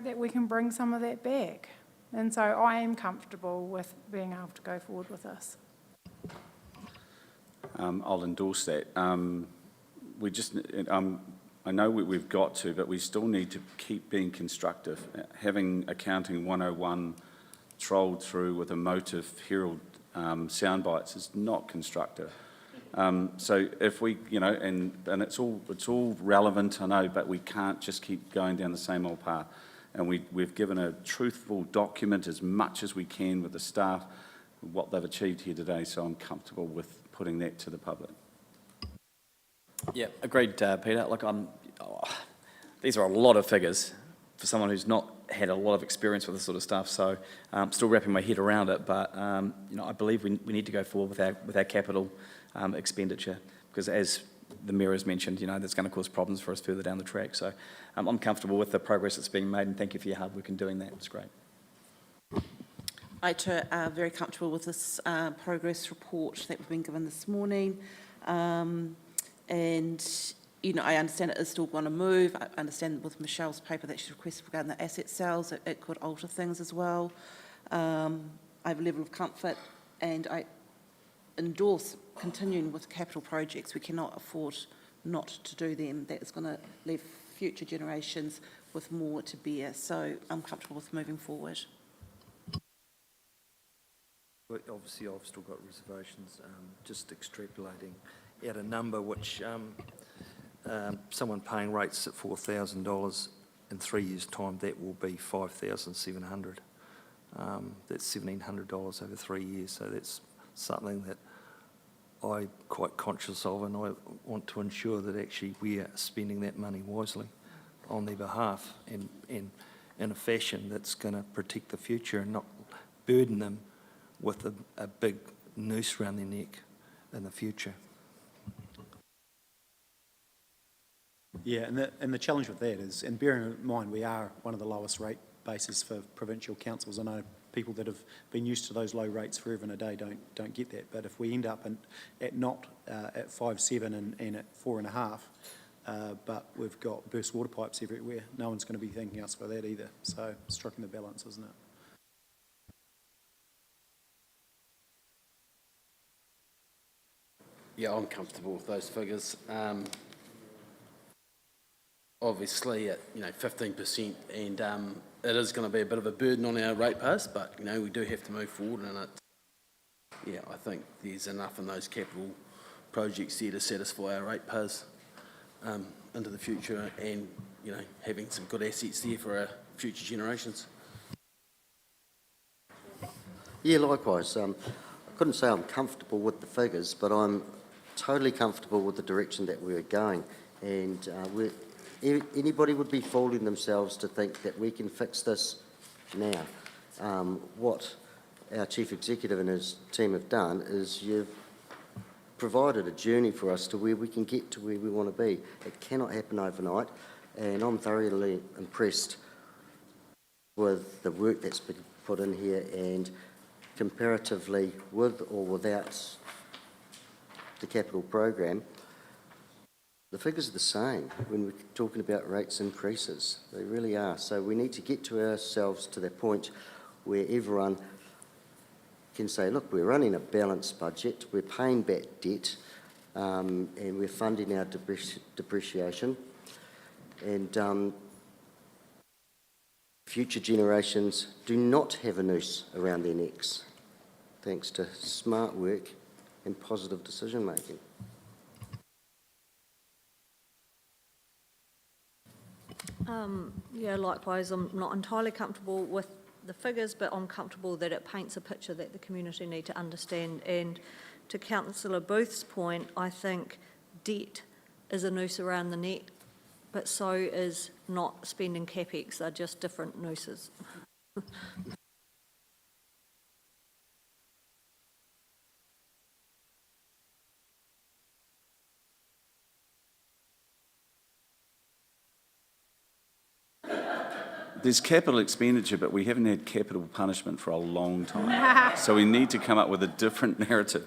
that we can bring some of that back. And so I am comfortable with being able to go forward with this. I'll endorse that. We just, I know we've got to, but we still need to keep being constructive. Having Accounting 101 trolled through with emotive Herald sound bites is not constructive. So if we, you know, and it's all relevant, I know, but we can't just keep going down the same old path. And we've given a truthful document as much as we can with the staff, what they've achieved here today, so I'm comfortable with putting that to the public. Yeah, agreed, Peter. Look, these are a lot of figures for someone who's not had a lot of experience with this sort of stuff, so I'm still wrapping my head around it, but you know, I believe we need to go forward with our capital expenditure, because as the Mayor has mentioned, you know, that's going to cause problems for us further down the track. So I'm comfortable with the progress that's being made, and thank you for your hard work in doing that. It's great. I too are very comfortable with this progress report that we've been given this morning. And, you know, I understand it is still going to move. I understand with Michelle's paper that she's requested regarding the asset sales, it could alter things as well. I have a level of comfort, and I endorse continuing with capital projects. We cannot afford not to do them. That is going to leave future generations with more to bear. So I'm comfortable with moving forward. But obviously, I've still got reservations. Just extrapolating at a number which someone paying rates at $4,000 in 3 years' time, that will be $5,700. That's $1,700 over 3 years. So that's something that I'm quite conscious of, and I want to ensure that actually we are spending that money wisely on their behalf, and in a fashion that's going to protect the future and not burden them with a big noose around their neck in the future. Yeah, and the challenge with that is, and bearing in mind we are one of the lowest rate bases for provincial councils. I know people that have been used to those low rates forever and a day don't get that. But if we end up at 5.7 and at 4.5, but we've got burst water pipes everywhere, no one's going to be thanking us for that either. So striking the balance, isn't it? Yeah, I'm comfortable with those figures. Obviously, at 15%, and it is going to be a bit of a burden on our ratepayers, but we do have to move forward, and I think there's enough in those capital projects there to satisfy our ratepayers into the future, and having some good assets there for our future generations. Yeah, likewise. I couldn't say I'm comfortable with the figures, but I'm totally comfortable with the direction that we're going, and anybody would be fooling themselves to think that we can fix this now. What our Chief Executive and his team have done is you've provided a journey for us to where we can get to where we want to be. It cannot happen overnight, and I'm thoroughly impressed with the work that's been put in here, and comparatively with or without the capital program, the figures are the same when we're talking about rates increases. They really are. So we need to get to ourselves to the point where everyone can say, look, we're running a balanced budget, we're paying back debt, and we're funding our depreciation. And future generations do not have a noose around their necks, thanks to smart work and positive decision making. Yeah, likewise, I'm not entirely comfortable with the figures, but I'm comfortable that it paints a picture that the community need to understand. And to Councillor Booth's point, I think debt is a noose around the neck, but so is not spending CapEx. They're just different nooses. There's capital expenditure, but we haven't had capital punishment for a long time. So we need to come up with a different narrative.